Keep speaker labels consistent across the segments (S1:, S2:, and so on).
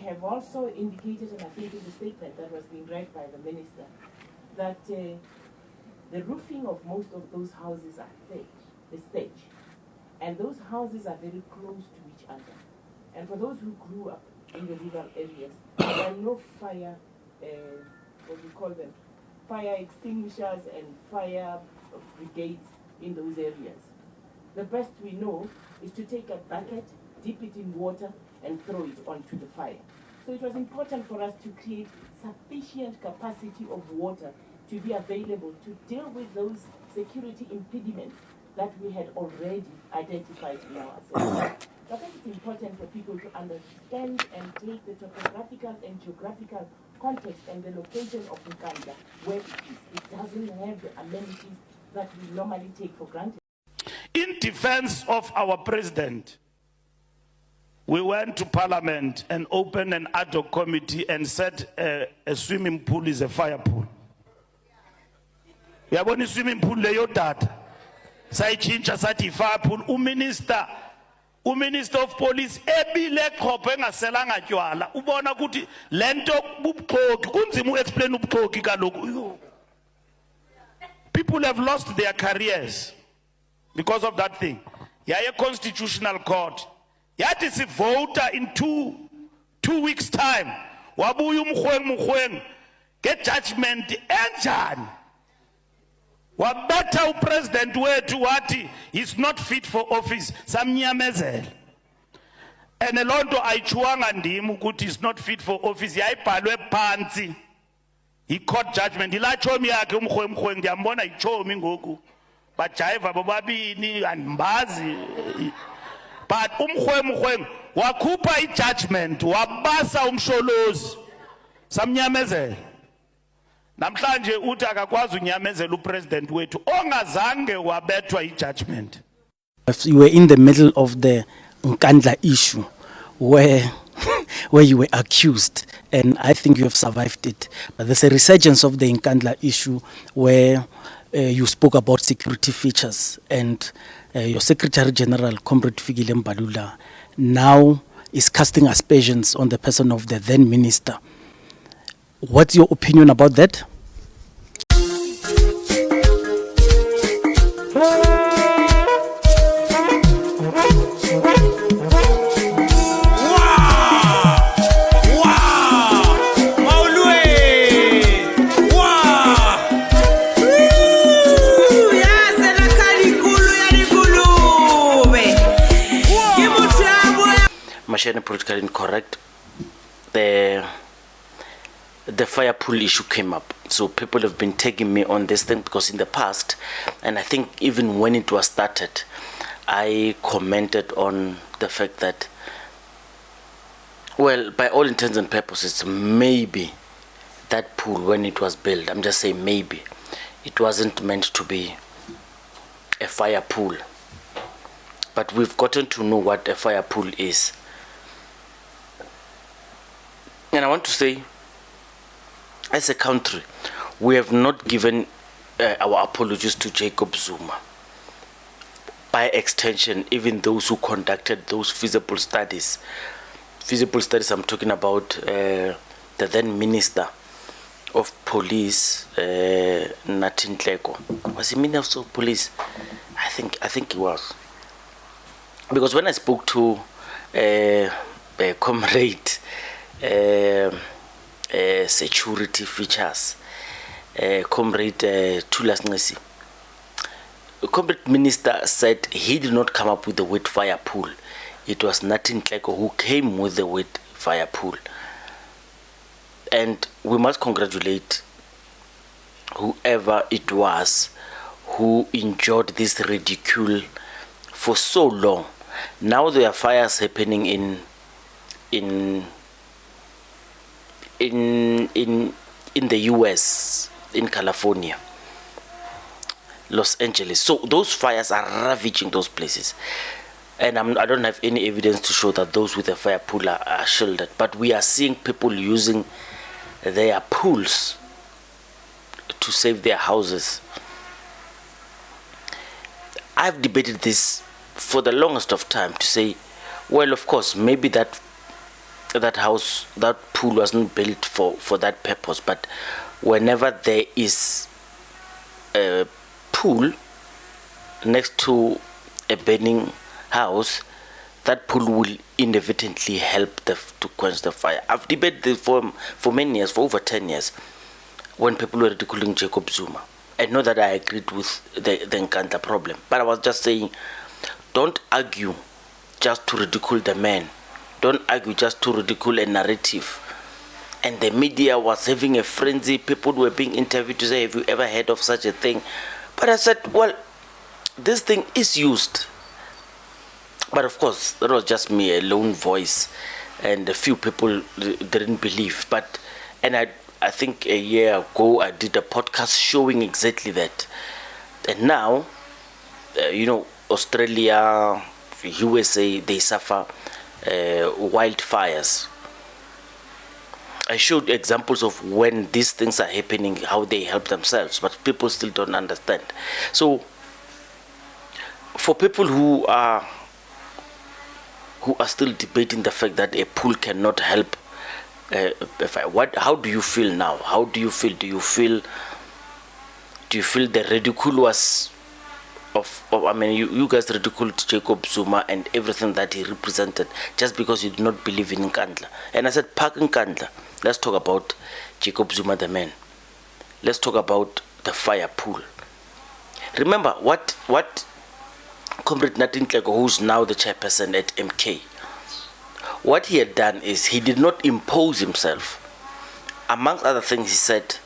S1: have also indicated, and I think in the statement that was being read by the minister, that the roofing of most of those houses are stage, and those houses are very close to each other. And for those who grew up in the rural areas, there are no fire, what we call them, fire extinguishers and fire brigades in those areas. The best we know is to take a bucket, dip it in water, and throw it onto the fire. So it was important for us to create sufficient capacity of water to be available to deal with those security impediments that we had already identified in our assessment. I think it's important for people to understand and take the topographical and geographical context and the location of Nkandla where it is. It doesn't have the amenities that we normally take for granted.
S2: In defense of our president, we went to Parliament and opened an ad hoc committee and said a swimming pool is a fire pool. We have only swimming pool leyo data. Sayichincha sathi fire pool. Minister of Police ebile khophe engaselanga tywala. Ubona ukuthi lento bubukhoki kunzima explain ubukhoki kaloku. People have lost their careers because of that thing. Yaye constitutional court. Yathi si vote in two weeks time. Wabuya umkhweng get judgment enjani. Wabetha upresident wethu wathi he's not fit for office samnyamezela. And lonto ayichuwanga ndim ukuthi he's not fit for office yayibhalwe phansi. He court judgment ilachomi yakhe umkhweng ndiyambona ichomi ngoku. Bajayiva bobabini andimbazi. But umkhweng wakhupha ijudgment wabasa umsholozi samnyamezela. Namhlanje uthi akakwazi unyamezela upresident wethu ongazange wabethwa ijudgment.
S3: You were in the middle of the Nkandla issue where you were accused, and I think you have survived it. But there's a resurgence of the Nkandla issue where you spoke about security features, and your Secretary General, Comrade Fikile Mbalula, now is casting aspersions on the person of the then minister. What's your opinion about that?
S4: Politically incorrect. The fire pool issue came up, so people have been taking me on this thing because in the past, and I think even when it was started, I commented on the fact that, well, by all intents and purposes, maybe that pool, when it was built, I'm just saying maybe, it wasn't meant to be a fire pool. But we've gotten to know what a fire pool is. And I want to say, as a country, we have not given our apologies to Jacob Zuma. By extension, even those who conducted those feasible studies. Feasible studies, I'm talking about the then Minister of Police, Nkandla. Was he Minister of Police? I think he was. Because when I spoke to Comrade security features, Comrade Thulas Nxesi, Comrade Minister said he did not come up with the word fire pool. It was Nkandla who came with the word fire pool. And we must congratulate whoever it was who endured this ridicule for so long. Now there are fires happening in the US, in California, Los Angeles. So those fires are ravaging those places. And I don't have any evidence to show that those with a fire pool are shielded. But we are seeing people using their pools to save their houses. I've debated this for the longest of time to say, well, of course, maybe that that house, that pool wasn't built for that purpose. But whenever there is a pool next to a burning house, that pool will inevitably help to quench the fire. I've debated this for many years, for over 10 years, when people were ridiculing Jacob Zuma. And not that I agreed with the Nkandla problem, but I was just saying, don't argue just to ridicule the man. Don't argue just to ridicule a narrative. And the media was having a frenzy. People were being interviewed to say, have you ever heard of such a thing? But I said, well, this thing is used. But of course, that was just me, a lone voice. And a few people didn't believe. And I think a year ago, I did a podcast showing exactly that. And now, Australia, USA, they suffer wildfires. I showed examples of when these things are happening, how they help themselves, but people still don't understand. So, for people who are still debating the fact that a pool cannot help, how do you feel now? How do you feel? Do you feel the ridicule was you guys ridiculed Jacob Zuma and everything that he represented just because you did not believe in Nkandla. And I said, park Nkandla. Let's talk about Jacob Zuma the man. Let's talk about the fire pool. Remember what Comrade Nkandla, who's now the chairperson at MK, what he had done is he did not impose himself. Amongst other things, he said,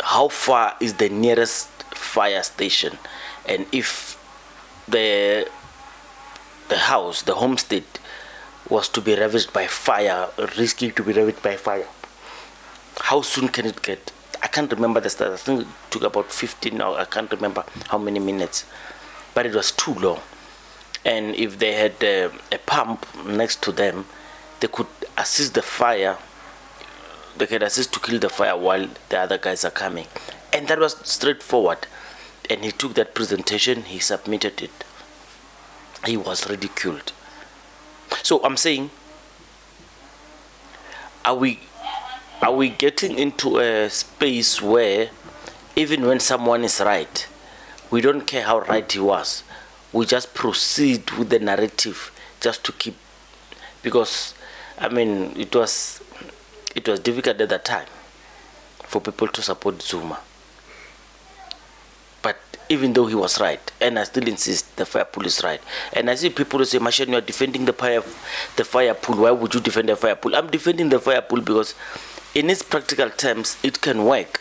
S4: how far is the nearest fire station, and if the house, the homestead, was to be ravaged by fire, risking to be ravaged by fire, how soon can it get? I can't remember the start. I think it took about 15, or I can't remember how many minutes, but it was too long. And if they had a pump next to them, they could assist the fire. They could assist to kill the fire while the other guys are coming. And that was straightforward. And he took that presentation, he submitted it. He was ridiculed. So I'm saying, are we getting into a space where even when someone is right, we don't care how right he was, we just proceed with the narrative just to keep, because it was difficult at that time for people to support Zuma. But even though he was right, and I still insist the fire pool is right, and I see people who say, Mashan, you are defending the fire pool. Why would you defend the fire pool? I'm defending the fire pool because in its practical terms, it can work.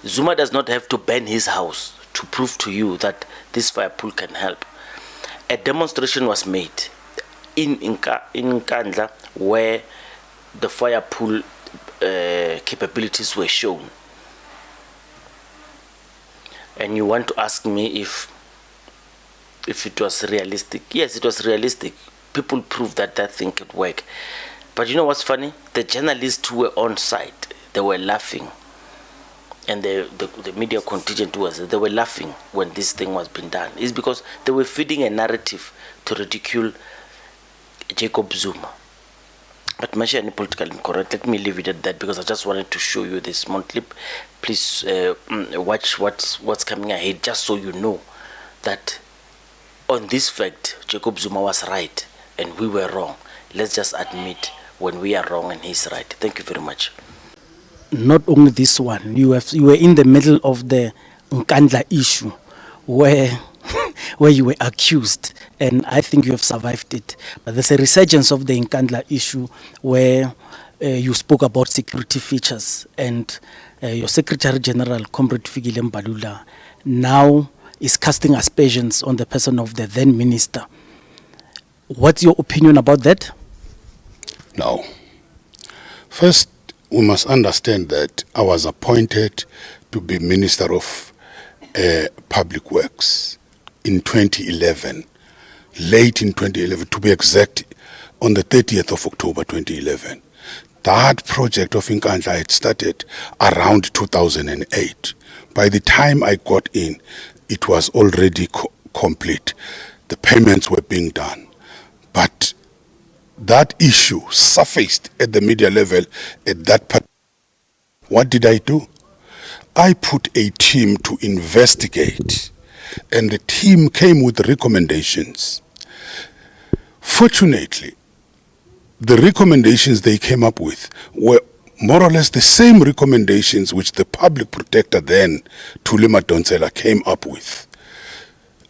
S4: Zuma does not have to burn his house to prove to you that this fire pool can help. A demonstration was made in Nkandla where the fire pool capabilities were shown. And you want to ask me if it was realistic? Yes, it was realistic. People proved that thing could work. But you know what's funny? The journalists who were on site, they were laughing. And the media contingent they were laughing when this thing was being done. It's because they were feeding a narrative to ridicule Jacob Zuma. But mention politically incorrect. Let me leave it at that because I just wanted to show you this small clip. Please watch what's coming ahead, just so you know that on this fact, Jacob Zuma was right and we were wrong. Let's just admit when we are wrong and he's right. Thank you very much.
S3: Not only this one, you were in the middle of the Nkandla issue where you were accused, and I think you have survived it. But there's a resurgence of the Nkandla issue where you spoke about security features, and your Secretary General, Comrade Fikile Mbalula, now is casting aspersions on the person of the then minister. What's your opinion about that?
S5: Now, first, we must understand that I was appointed to be Minister of Public Works in 2011, late in 2011, to be exact, on the 30th of October 2011. That project of Nkandla had started around 2008. By the time I got in, it was already complete. The payments were being done. But that issue surfaced at the media level at that point. What did I do? I put a team to investigate, and the team came with recommendations. Fortunately, the recommendations they came up with were more or less the same recommendations which the public protector then, Thuli Madonsela, came up with.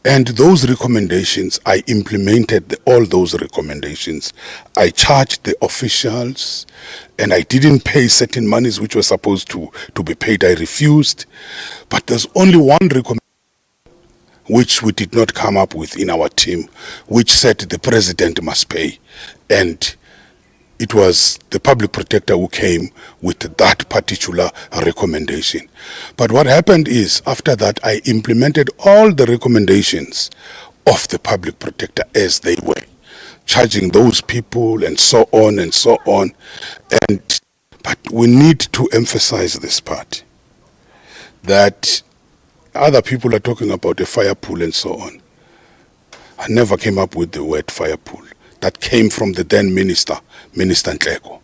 S5: And those recommendations, I implemented all those recommendations. I charged the officials, and I didn't pay certain monies which were supposed to be paid. I refused. But there's only one recommendation which we did not come up with in our team, which said the president must pay. And it was the public protector who came with that particular recommendation. But what happened is, after that, I implemented all the recommendations of the public protector as they were, charging those people and so on and so on. But we need to emphasize this part, that other people are talking about a fire pool and so on. I never came up with the word fire pool. That came from the then Minister Nkandla.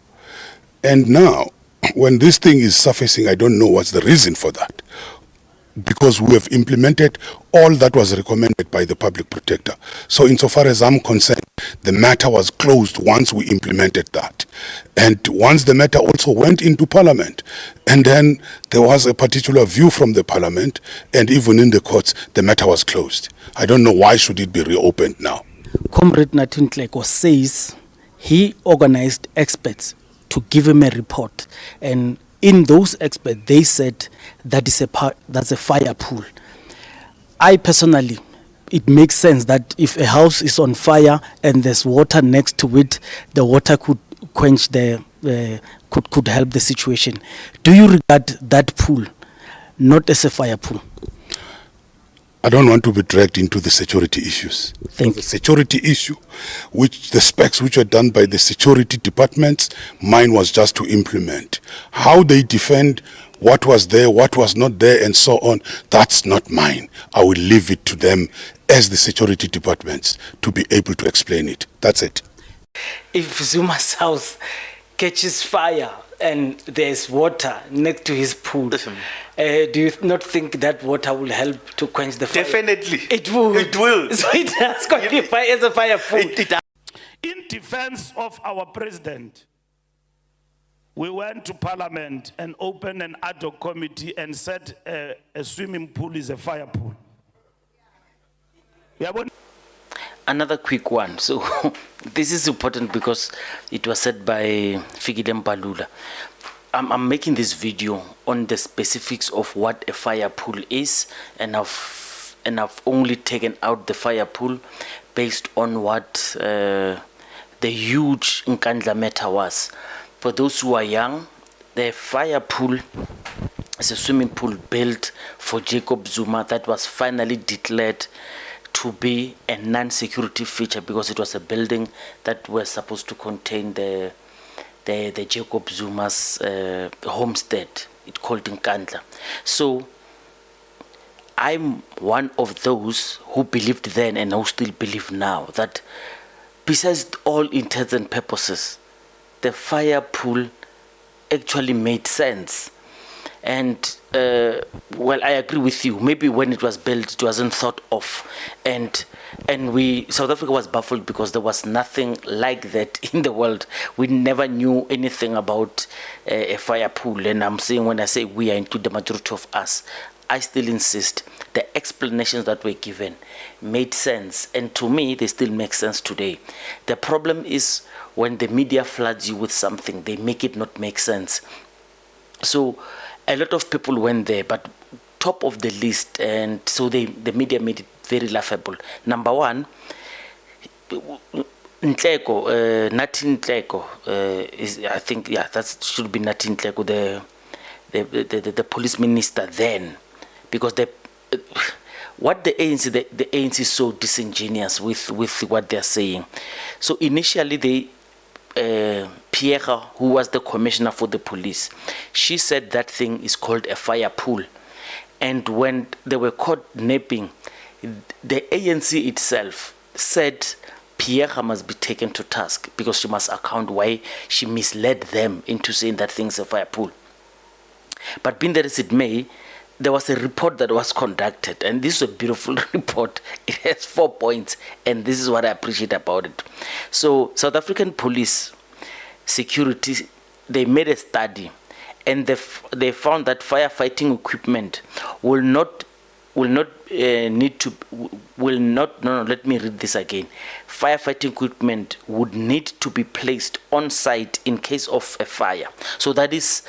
S5: And now, when this thing is surfacing, I don't know what's the reason for that. Because we have implemented all that was recommended by the public protector. So insofar as I'm concerned, the matter was closed once we implemented that. And once the matter also went into Parliament, and then there was a particular view from the Parliament, and even in the courts, the matter was closed. I don't know why should it be reopened now.
S3: Comrade Nkandla says he organized experts to give him a report, and in those experts they said that's a fire pool. I personally, it makes sense that if a house is on fire and there's water next to it, the water could quench could help the situation. Do you regard that pool not as a fire pool?
S5: I don't want to be dragged into the security issues.
S3: Thank you.
S5: The security issue, which the specs which were done by the security departments, mine was just to implement. How they defend what was there, what was not there, and so on, that's not mine. I will leave it to them as the security departments to be able to explain it. That's it.
S3: If Zuma's house catches fire and there's water next to his pool, do you not think that water will help to quench the fire?
S4: Definitely.
S3: It will.
S4: It will.
S3: So it has qualify as a fire pool.
S2: In defense of our president, we went to Parliament and opened an ad hoc committee and said a swimming pool is a fire pool.
S4: Another quick one. So this is important because it was said by Fikile Mbalula. I'm making this video on the specifics of what a fire pool is, and I've only taken out the fire pool based on what the huge Nkandla matter was. For those who are young, the fire pool is a swimming pool built for Jacob Zuma that was finally declared to be a non-security feature because it was a building that was supposed to contain the Jacob Zuma's homestead. It's called Nkandla. So I'm one of those who believed then and who still believe now that besides all intents and purposes, the fire pool actually made sense. And well, I agree with you. Maybe when it was built, it wasn't thought of, and South Africa was baffled because there was nothing like that in the world. We never knew anything about a fire pool. And I'm saying, when I say we, I include the majority of us. I still insist the explanations that were given made sense, and to me, they still make sense today. The problem is when the media floods you with something, they make it not make sense. So a lot of people went there, but top of the list, and so the media made it very laughable. Number one, Ntleko, Nathi Ntleko, is, I think, yeah, that should be Nathi Ntleko, the police minister then, because what the ANC is so disingenuous with what they're saying. So initially Pierre, who was the commissioner for the police, she said that thing is called a fire pool. And when they were caught napping, the ANC itself said Pierre must be taken to task because she must account why she misled them into saying that thing's a fire pool. But being that as it may, there was a report that was conducted, and this is a beautiful report. It has 4 points, and this is what I appreciate about it. So South African police security, they made a study, and they found that firefighting equipment will not need to let me read this again. Firefighting equipment would need to be placed on site in case of a fire. So that is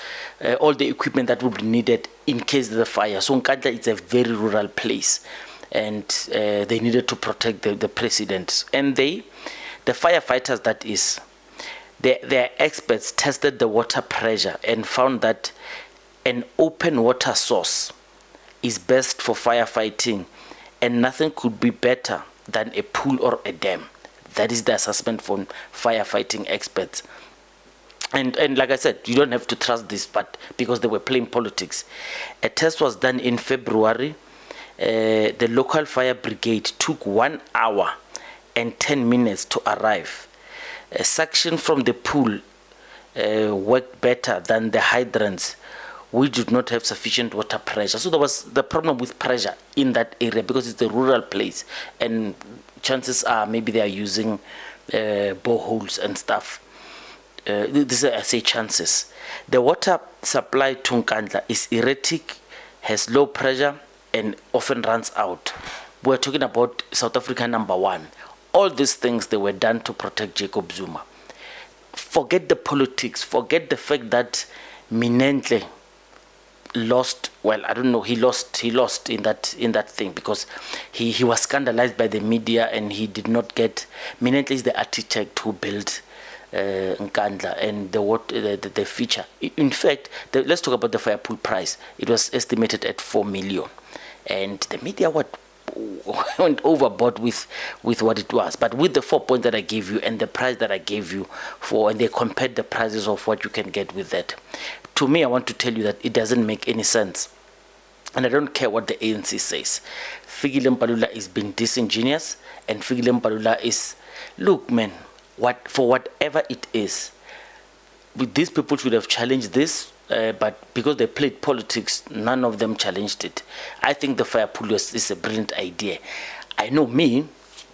S4: all the equipment that would be needed in case of the fire. So Nkandla is a very rural place, and they needed to protect the president. And the firefighters, that is, their experts tested the water pressure and found that an open water source is best for firefighting, and nothing could be better than a pool or a dam. That is the assessment from firefighting experts. And like I said, you don't have to trust this, but because they were playing politics. A test was done in February. The local fire brigade took 1 hour and 10 minutes to arrive. A suction from the pool worked better than the hydrants. We did not have sufficient water pressure. So there was the problem with pressure in that area because it's a rural place, and chances are maybe they are using boreholes and stuff. These are, I say, chances. The water supply to Nkandla is erratic, has low pressure, and often runs out. We're talking about South Africa #1. All these things, they were done to protect Jacob Zuma. Forget the politics. Forget the fact that Minentle lost. Well, I don't know. He lost in that thing because he was scandalized by the media, and he did not get. Minentle is the architect who built Nkandla and the feature. In fact, let's talk about the FIREPOOL price. It was estimated at 4 million, and the media went overboard with what it was. But with the 4 points that I gave you and the price that I gave you and they compared the prices of what you can get with that. To me, I want to tell you that it doesn't make any sense. And I don't care what the ANC says. Fikile Mbalula is being disingenuous, and Fikile Mbalula is, look, man, for whatever it is, these people should have challenged this, but because they played politics, none of them challenged it. I think the FIREPOOL is a brilliant idea. I know me,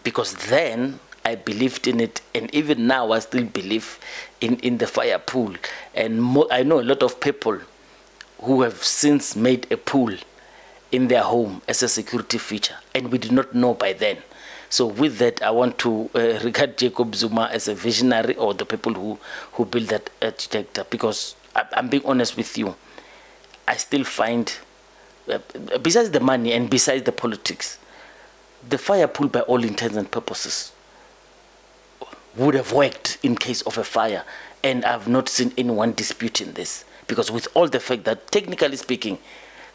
S4: because then I believed in it, and even now I still believe in the FIREPOOL. And I know a lot of people who have since made a pool in their home as a security feature, and we did not know by then. So with that, I want to regard Jacob Zuma as a visionary, or the people who built that architecture, because I'm being honest with you, I still find, besides the money and besides the politics, the FIREPOOL, by all intents and purposes, would have worked in case of a fire. And I've not seen anyone disputing this, because with all the fact that, technically speaking,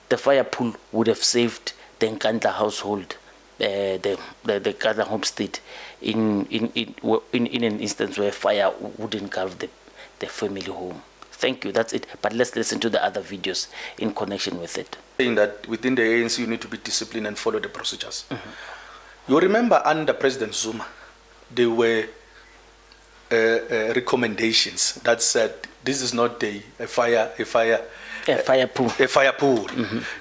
S4: the FIREPOOL would have saved the Nkandla household, the Nkandla homestead, in an instance where fire wouldn't engulf the family home. Thank you, that's it. But let's listen to the other videos in connection with it.
S6: Saying that within the ANC you need to be disciplined and follow the procedures. You remember under President Zuma, there were recommendations that said this is not a fire pool.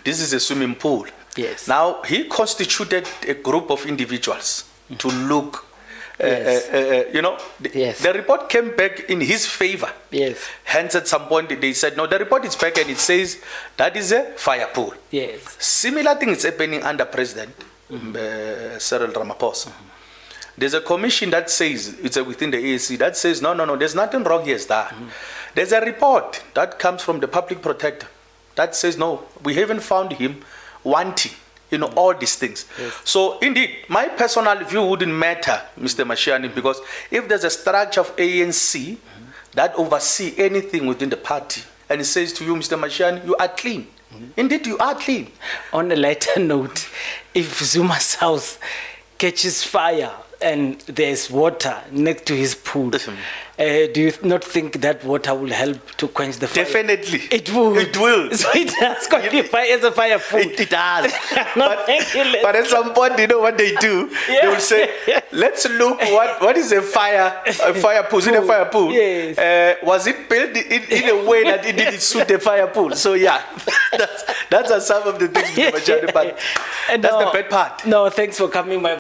S6: This is a swimming pool.
S4: Yes.
S6: Now he constituted a group of individuals to look.
S4: Yes.
S6: The report came back in his favor.
S4: Yes.
S6: Hence, at some point they said, no, the report is back and it says that is a fire pool.
S4: Yes.
S6: Similar thing is happening under President Cyril Ramaphosa. There's a commission that says, it's within the ANC, that says, no, there's nothing wrong here. There's a report that comes from the public protector that says, no, we haven't found him wanting, all these things.
S4: Yes.
S6: So indeed, my personal view wouldn't matter, Mr. Mashiane, because if there's a structure of ANC that oversee anything within the party, and it says to you, Mr. Mashiane, you are clean. Indeed, you are clean.
S3: On a lighter note, if Zuma's house catches fire and there's water next to his pool, Do you not think that water will help to quench the fire?
S6: Definitely.
S3: It will.
S6: It will.
S3: So it does qualify as a fire pool.
S6: It does.
S3: No, thank you,
S6: But at some point, you know what they do? They will say, let's look what is a fire pool. Is it a fire pool?
S3: Yes.
S6: Was it built in a way that it didn't suit a fire pool? So yeah, that's some of the things, but
S3: And
S6: that's
S3: no,
S6: the bad part.
S3: No, thanks for coming, my